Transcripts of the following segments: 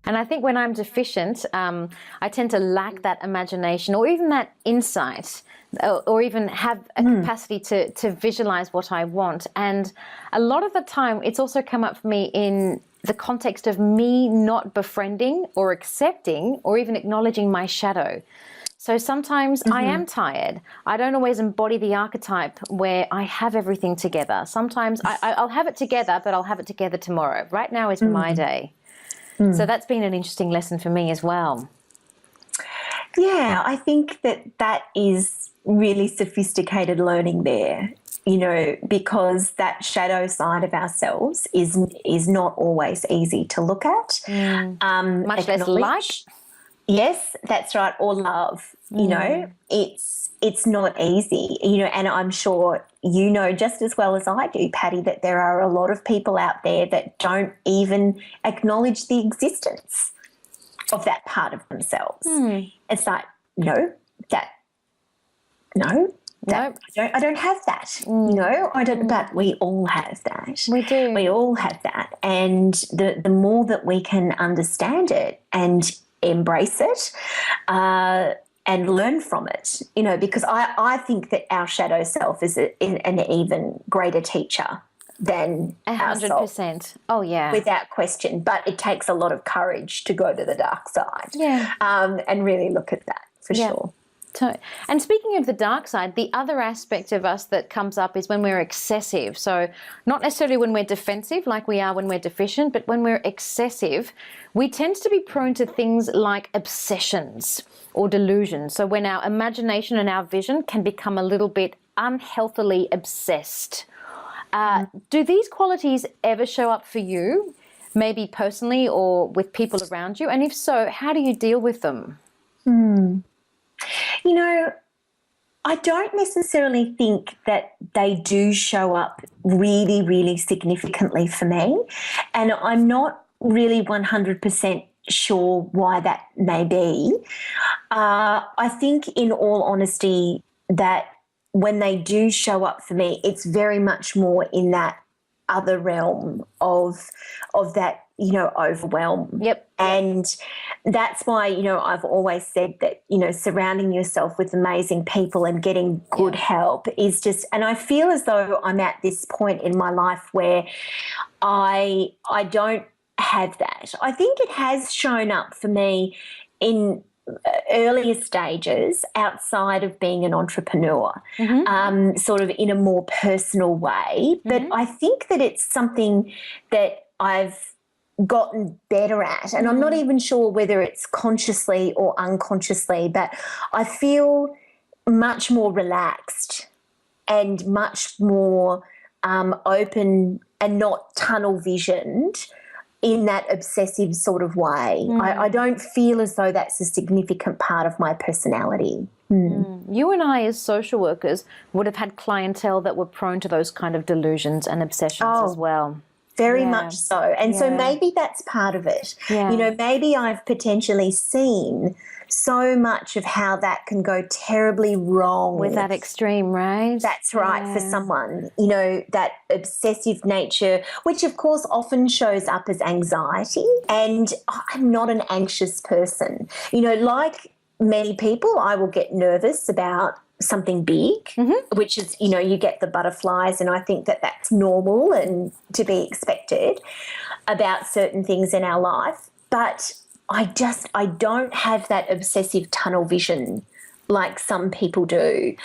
And I think when I'm deficient, I tend to lack that imagination or even that insight, or even have a capacity to visualize what I want. And a lot of the time, it's also come up for me in the context of me not befriending or accepting or even acknowledging my shadow. So sometimes I am tired. I don't always embody the archetype where I have everything together. Sometimes I'll have it together, but I'll have it together tomorrow. Right now is my day. So that's been an interesting lesson for me as well. Yeah, I think that is really sophisticated learning there, because that shadow side of ourselves is not always easy to look at. Much less like. Yes, that's right, or love. It's not easy, and I'm sure just as well as I do, Patty, that there are a lot of people out there that don't even acknowledge the existence of that part of themselves. It's like, I don't have that. I don't. But we all have that. We do. We all have that, and the more that we can understand it and embrace it, and learn from it, because I think that our shadow self is an even greater teacher than 100%. Oh, yeah. Without question. But it takes a lot of courage to go to the dark side. Yeah. And really look at that for sure. And speaking of the dark side, the other aspect of us that comes up is when we're excessive. So not necessarily when we're defensive like we are when we're deficient, but when we're excessive, we tend to be prone to things like obsessions or delusions. So when our imagination and our vision can become a little bit unhealthily obsessed. Do these qualities ever show up for you, maybe personally or with people around you? And if so, how do you deal with them? I don't necessarily think that they do show up really, really significantly for me. And I'm not really 100% sure why that may be. I think, in all honesty, that when they do show up for me, it's very much more in that other realm of that, overwhelm. Yep. And that's why, I've always said that, surrounding yourself with amazing people and getting good help is just, and I feel as though I'm at this point in my life where I don't have that. I think it has shown up for me in earlier stages outside of being an entrepreneur, sort of in a more personal way. But I think that it's something that I've gotten better at, and I'm not even sure whether it's consciously or unconsciously, but I feel much more relaxed and much more open and not tunnel visioned in that obsessive sort of way. I don't feel as though that's a significant part of my personality. You and I, as social workers, would have had clientele that were prone to those kind of delusions and obsessions as well. Very much so. And so maybe that's part of it. Maybe I've potentially seen so much of how that can go terribly wrong. With that extreme, right? That's right, for someone, that obsessive nature, which of course often shows up as anxiety. And I'm not an anxious person. Like many people, I will get nervous about something big, which is, you get the butterflies, and I think that that's normal and to be expected about certain things in our life. But I don't have that obsessive tunnel vision like some people do,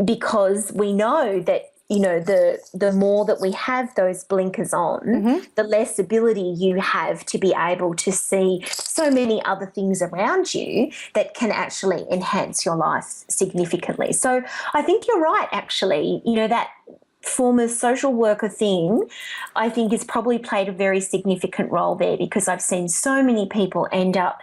because we know that, the more that we have those blinkers on, the less ability you have to be able to see so many other things around you that can actually enhance your life significantly. So I think you're right, actually. That former social worker thing, I think, has probably played a very significant role there, because I've seen so many people end up,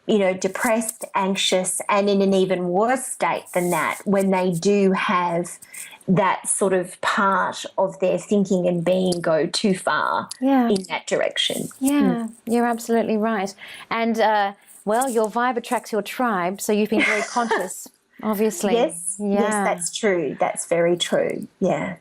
depressed, anxious, and in an even worse state than that when they do have that sort of part of their thinking and being go too far in that direction. Yeah, you're absolutely right. And, your vibe attracts your tribe, so you've been very conscious, obviously. Yes, that's true. That's very true. Yeah.